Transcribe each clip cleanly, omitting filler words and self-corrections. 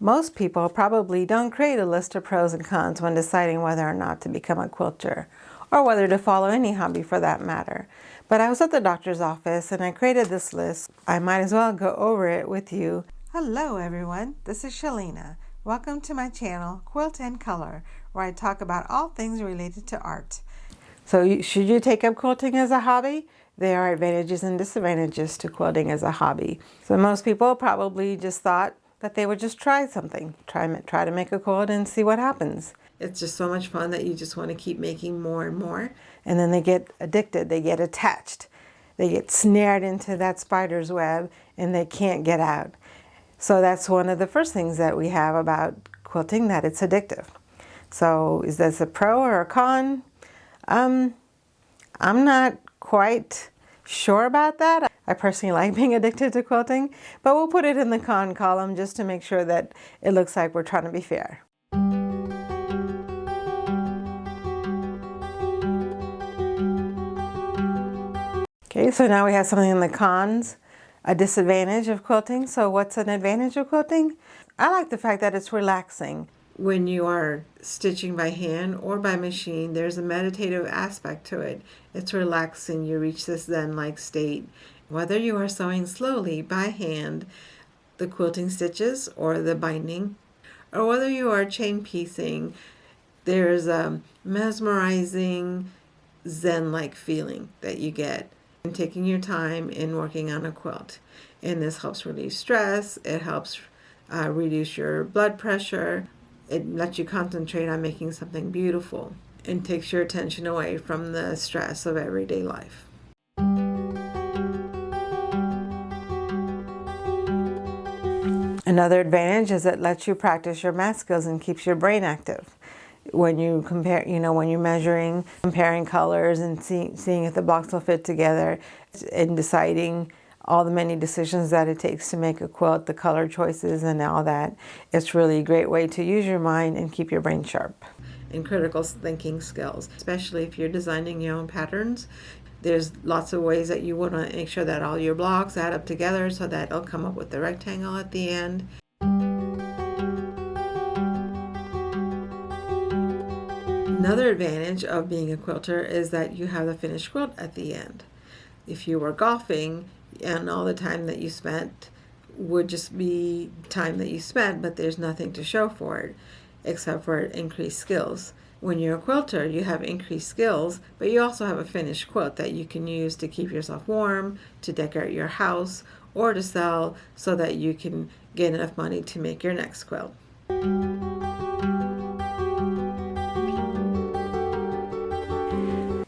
Most people probably don't create a list of pros and cons when deciding whether or not to become a quilter, or whether to follow any hobby for that matter. But I was at the doctor's office and I created this list. I might as well go over it with you. Hello everyone, this is Shalina. Welcome to my channel, Quilt and Color, where I talk about all things related to art. So should you take up quilting as a hobby? There are advantages and disadvantages to quilting as a hobby. So most people probably just thought that they would just try something, try to make a quilt and see what happens. It's just so much fun that you just want to keep making more and more. And then they get addicted, they get attached, they get snared into that spider's web and they can't get out. So that's one of the first things that we have about quilting, that it's addictive. So is this a pro or a con? I'm not quite sure about that. I personally like being addicted to quilting, but we'll put it in the con column just to make sure that it looks like we're trying to be fair. Okay, so now we have something in the cons, a disadvantage of quilting. So what's an advantage of quilting? I like the fact that it's relaxing. When you are stitching by hand or by machine, there's a meditative aspect to it. It's relaxing. You reach this Zen-like state. Whether you are sewing slowly by hand, the quilting stitches or the binding, or whether you are chain piecing, there's a mesmerizing Zen-like feeling that you get in taking your time in working on a quilt. And this helps relieve stress. It helps reduce your blood pressure. It lets you concentrate on making something beautiful and takes your attention away from the stress of everyday life. Another advantage is it lets you practice your math skills and keeps your brain active. When you compare, when you're measuring, comparing colors and seeing if the blocks will fit together and deciding all the many decisions that it takes to make a quilt, the color choices and all that, it's really a great way to use your mind and keep your brain sharp. And critical thinking skills, especially if you're designing your own patterns. There's lots of ways that you want to make sure that all your blocks add up together so that it'll come up with the rectangle at the end. Another advantage of being a quilter is that you have the finished quilt at the end. If you were golfing and all the time that you spent would just be time that you spent, but there's nothing to show for it except for increased skills. When you're a quilter, you have increased skills, but you also have a finished quilt that you can use to keep yourself warm, to decorate your house, or to sell so that you can get enough money to make your next quilt.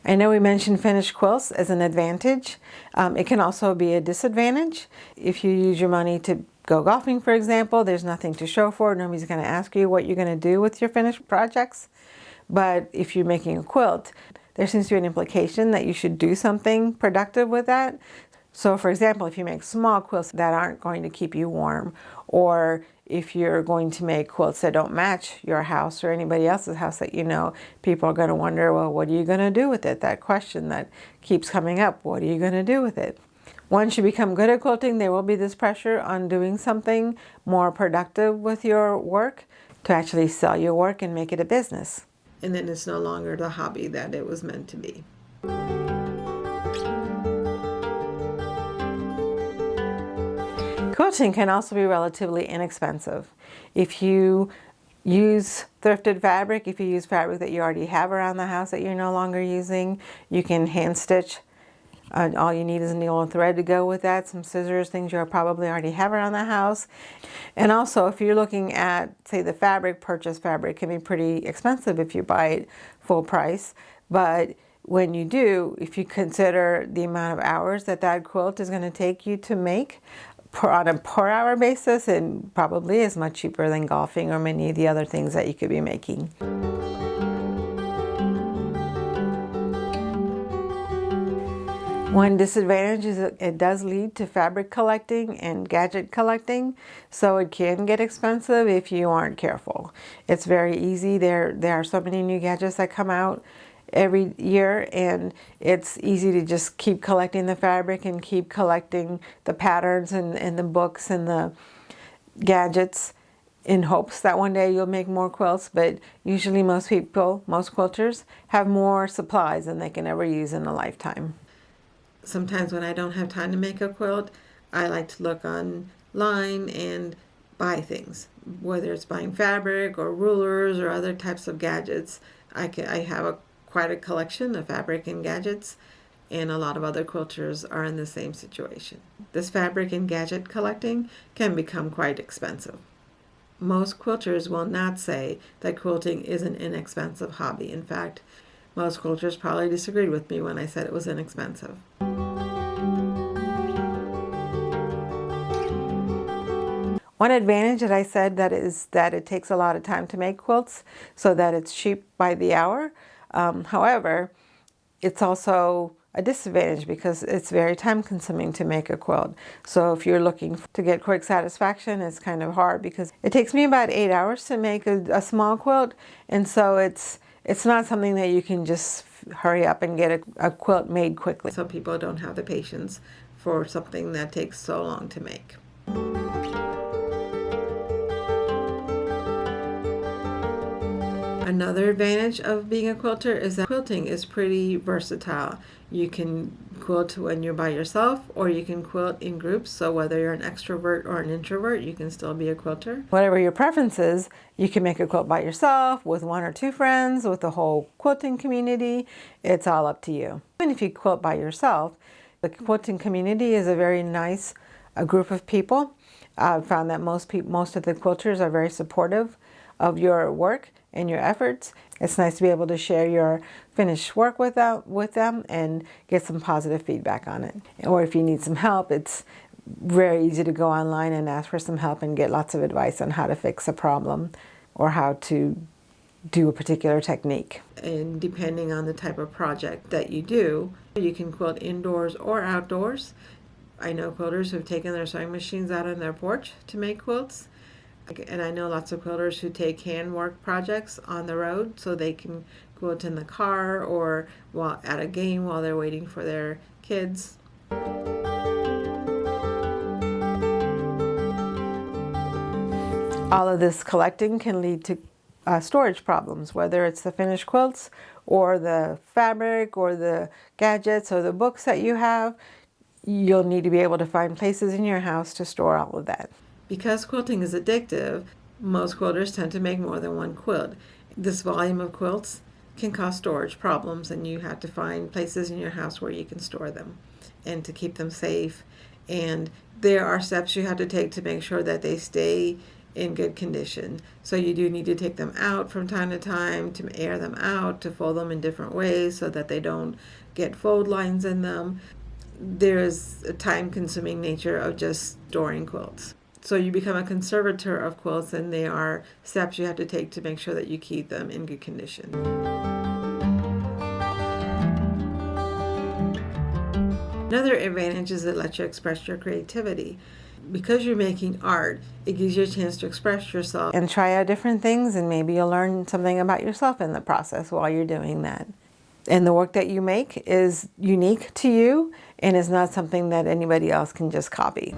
I know we mentioned finished quilts as an advantage. It can also be a disadvantage. If you use your money to go golfing, for example, there's nothing to show for it. Nobody's going to ask you what you're going to do with your finished projects. But if you're making a quilt, there seems to be an implication that you should do something productive with that. So for example, if you make small quilts that aren't going to keep you warm, or if you're going to make quilts that don't match your house or anybody else's house that you know, people are going to wonder, well, what are you going to do with it? That question that keeps coming up, what are you going to do with it? Once you become good at quilting, there will be this pressure on doing something more productive with your work to actually sell your work and make it a business. And then it's no longer the hobby that it was meant to be. Quilting can also be relatively inexpensive. If you use thrifted fabric, if you use fabric that you already have around the house that you're no longer using, you can hand stitch. All you need is a needle and thread to go with that, some scissors, things you probably already have around the house. And also if you're looking at, say, the fabric, purchased fabric can be pretty expensive if you buy it full price. But when you do, if you consider the amount of hours that that quilt is going to take you to make, on a per hour basis, it probably is much cheaper than golfing or many of the other things that you could be making. One disadvantage is that it does lead to fabric collecting and gadget collecting, so it can get expensive if you aren't careful. It's very easy. There are so many new gadgets that come out every year, and it's easy to just keep collecting the fabric and keep collecting the patterns and the books and the gadgets in hopes that one day you'll make more quilts, but usually most people, most quilters, have more supplies than they can ever use in a lifetime. Sometimes when I don't have time to make a quilt, I like to look online and buy things, whether it's buying fabric or rulers or other types of gadgets. I have quite a collection of fabric and gadgets, and a lot of other quilters are in the same situation. This fabric and gadget collecting can become quite expensive. Most quilters will not say that quilting is an inexpensive hobby. In fact, most quilters probably disagreed with me when I said it was inexpensive. One advantage that I said that is that it takes a lot of time to make quilts, so that it's cheap by the hour. However, it's also a disadvantage because it's very time consuming to make a quilt. So if you're looking to get quick satisfaction, it's kind of hard because it takes me about 8 hours to make a small quilt, and so it's not something that you can just hurry up and get a quilt made quickly. So people don't have the patience for something that takes so long to make. Another advantage of being a quilter is that quilting is pretty versatile. You can quilt when you're by yourself, or you can quilt in groups. So whether you're an extrovert or an introvert, you can still be a quilter. Whatever your preference is, you can make a quilt by yourself, with 1 or 2 friends, with the whole quilting community. It's all up to you. Even if you quilt by yourself, the quilting community is a very nice group of people. I've found that most of the quilters are very supportive of your work and your efforts. It's nice to be able to share your finished work with them and get some positive feedback on it. Or if you need some help, it's very easy to go online and ask for some help and get lots of advice on how to fix a problem or how to do a particular technique. And depending on the type of project that you do, you can quilt indoors or outdoors. I know quilters who've taken their sewing machines out on their porch to make quilts. And I know lots of quilters who take handwork projects on the road, so they can quilt in the car or while at a game while they're waiting for their kids. All of this collecting can lead to storage problems, whether it's the finished quilts or the fabric or the gadgets or the books that you have. You'll need to be able to find places in your house to store all of that. Because quilting is addictive, most quilters tend to make more than one quilt. This volume of quilts can cause storage problems, and you have to find places in your house where you can store them and to keep them safe. And there are steps you have to take to make sure that they stay in good condition. So you do need to take them out from time to time, to air them out, to fold them in different ways so that they don't get fold lines in them. There's a time-consuming nature of just storing quilts. So you become a conservator of quilts, and there are steps you have to take to make sure that you keep them in good condition. Another advantage is it lets you express your creativity. Because you're making art, it gives you a chance to express yourself and try out different things, and maybe you'll learn something about yourself in the process while you're doing that. And the work that you make is unique to you and is not something that anybody else can just copy.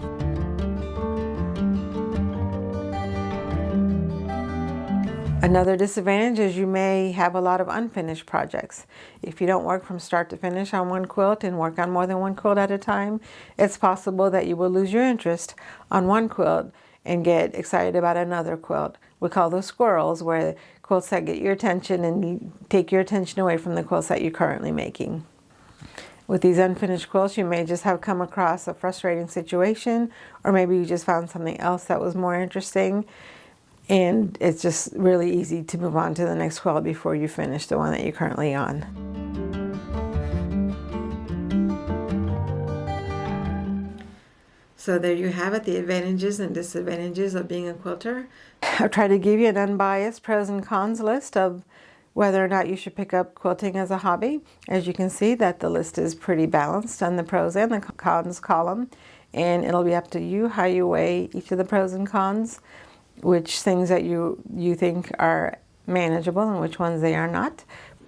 Another disadvantage is you may have a lot of unfinished projects. If you don't work from start to finish on one quilt and work on more than one quilt at a time, it's possible that you will lose your interest on one quilt and get excited about another quilt. We call those squirrels, where quilts that get your attention and take your attention away from the quilts that you're currently making. With these unfinished quilts, you may just have come across a frustrating situation, or maybe you just found something else that was more interesting. And it's just really easy to move on to the next quilt before you finish the one that you're currently on. So there you have it, the advantages and disadvantages of being a quilter. I've tried to give you an unbiased pros and cons list of whether or not you should pick up quilting as a hobby. As you can see, that the list is pretty balanced on the pros and the cons column. And it'll be up to you how you weigh each of the pros and cons, which things that you think are manageable and which ones they are not.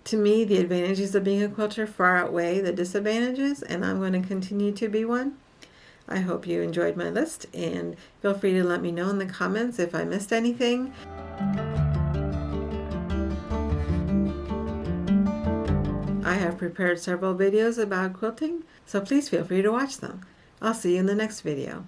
To me, the advantages of being a quilter far outweigh the disadvantages, and I'm going to continue to be one. I hope you enjoyed my list, and feel free to let me know in the comments if I missed anything. I have prepared several videos about quilting, so please feel free to watch them. I'll see you in the next video.